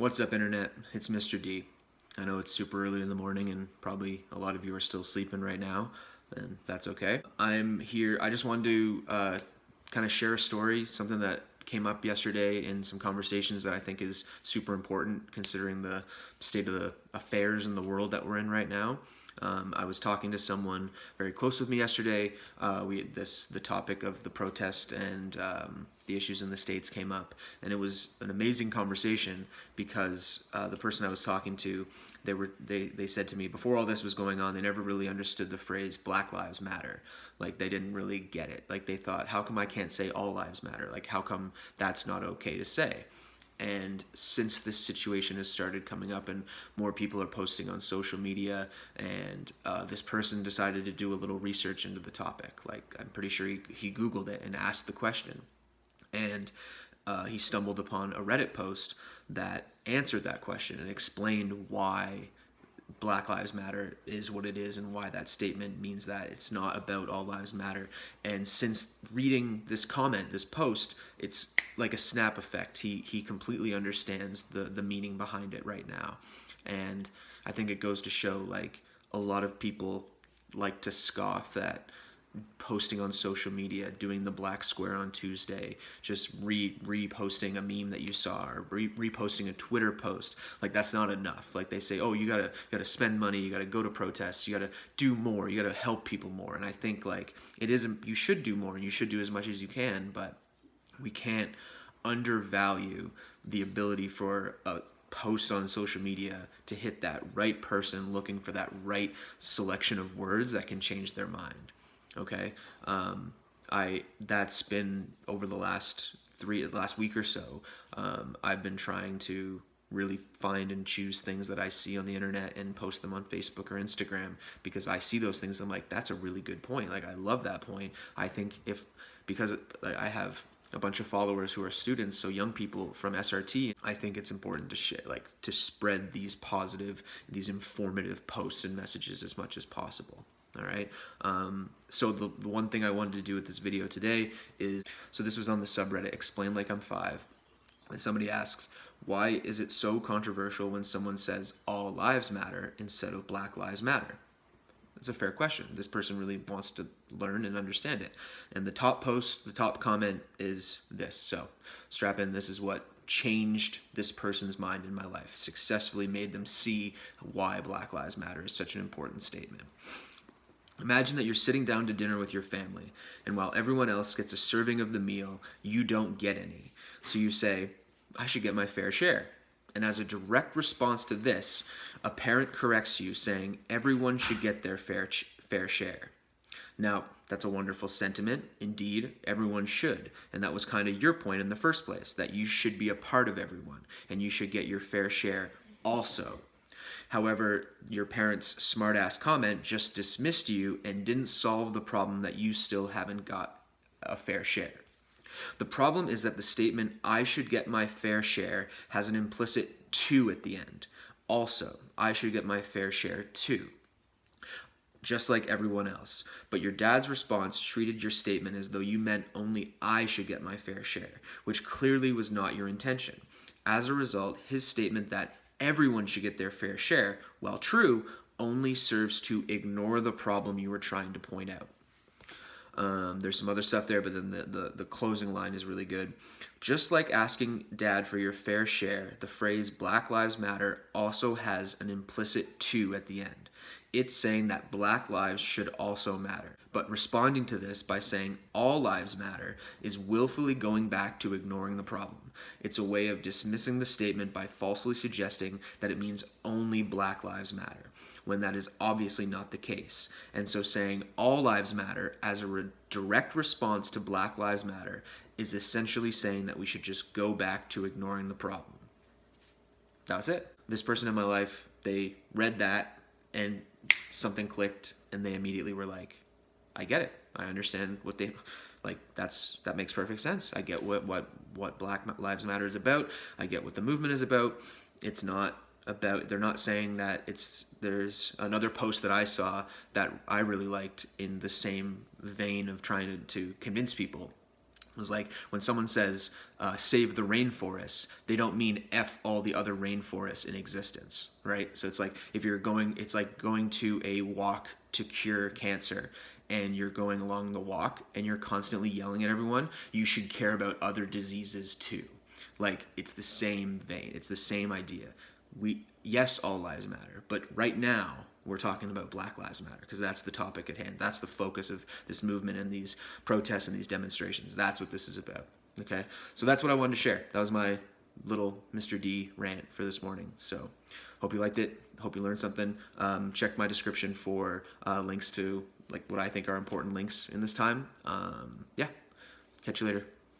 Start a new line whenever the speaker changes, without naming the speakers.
What's up, Internet? It's Mr. D. I know it's super early in the morning and probably a lot of you are still sleeping right now, and that's okay. I'm here. I just wanted to kind of share a story, something that came up yesterday in some conversations that I think is super important considering the state of the affairs in the world that we're in right now. I was talking to someone very close with me yesterday. The topic of the protest and the issues in the States came up, and it was an amazing conversation because the person I was talking to, they said to me before all this was going on, they never really understood the phrase Black Lives Matter. Like, they didn't really get it. Like, they thought, how come I can't say all lives matter? Like, how come that's not okay to say? And since this situation has started coming up and more people are posting on social media, and this person decided to do a little research into the topic. Like, I'm pretty sure he Googled it and asked the question. And he stumbled upon a Reddit post that answered that question and explained why Black Lives Matter is what it is and why that statement means that it's not about all lives matter. And since reading this comment, this post, it's like a snap effect. He completely understands the meaning behind it right now. And I think it goes to show, like, a lot of people like to scoff that posting on social media, doing the black square on Tuesday, just reposting a meme that you saw, or reposting a Twitter post. Like, that's not enough. Like, they say, oh, you gotta spend money, you gotta go to protests, you gotta do more, you gotta help people more. And I think, like, it isn't, you should do more and you should do as much as you can, but we can't undervalue the ability for a post on social media to hit that right person looking for that right selection of words that can change their mind. Okay, that's been over the last week or so. I've been trying to really find and choose things that I see on the internet and post them on Facebook or Instagram, because I see those things. I'm like, that's a really good point. Like, I love that point. I think because I have a bunch of followers who are students, so young people from SRT, I think it's important to share, like, to spread these positive, these informative posts and messages as much as possible. All right. So the one thing I wanted to do with this video today is, so this was on the subreddit Explain Like I'm 5. And somebody asks, why is it so controversial when someone says all lives matter instead of Black Lives Matter? It's a fair question. This person really wants to learn and understand it. And the top comment is this. So strap in. This is what changed this person's mind in my life, successfully made them see why Black Lives Matter is such an important statement. Imagine that you're sitting down to dinner with your family, and while everyone else gets a serving of the meal, you don't get any. So you say, I should get my fair share. And as a direct response to this, a parent corrects you, saying everyone should get their fair share. Now, that's a wonderful sentiment. Indeed, everyone should. And that was kind of your point in the first place, that you should be a part of everyone, and you should get your fair share also. However, your parents' smartass comment just dismissed you and didn't solve the problem that you still haven't got a fair share. The problem is that the statement, I should get my fair share, has an implicit to at the end. Also, I should get my fair share too. Just like everyone else. But your dad's response treated your statement as though you meant only I should get my fair share, which clearly was not your intention. As a result, his statement that everyone should get their fair share, while true, only serves to ignore the problem you were trying to point out. There's some other stuff there, but then the closing line is really good. Just like asking dad for your fair share, the phrase Black Lives Matter also has an implicit to at the end. It's saying that black lives should also matter. But responding to this by saying all lives matter is willfully going back to ignoring the problem. It's a way of dismissing the statement by falsely suggesting that it means only black lives matter, when that is obviously not the case. And so saying all lives matter as a direct response to Black Lives Matter is essentially saying that we should just go back to ignoring the problem. That's it. This person in my life, they read that and something clicked, and they immediately were like, I get it. I understand what they like. That makes perfect sense. I get what Black Lives Matter is about. I get what the movement is about. It's not about, they're not saying that there's another post that I saw that I really liked in the same vein of trying to convince people It was like when someone says save the rainforests, they don't mean F all the other rainforests in existence, right? So it's like it's like going to a walk to cure cancer, and you're going along the walk and you're constantly yelling at everyone, you should care about other diseases too. Like, it's the same vein, it's the same idea. Yes, all lives matter, but right now we're talking about Black Lives Matter because that's the topic at hand. That's the focus of this movement and these protests and these demonstrations. That's what this is about. Okay, so that's what I wanted to share. That was my little Mr. D rant for this morning. So hope you liked it. Hope you learned something. Check my description for links to like what I think are important links in this time. Yeah, catch you later.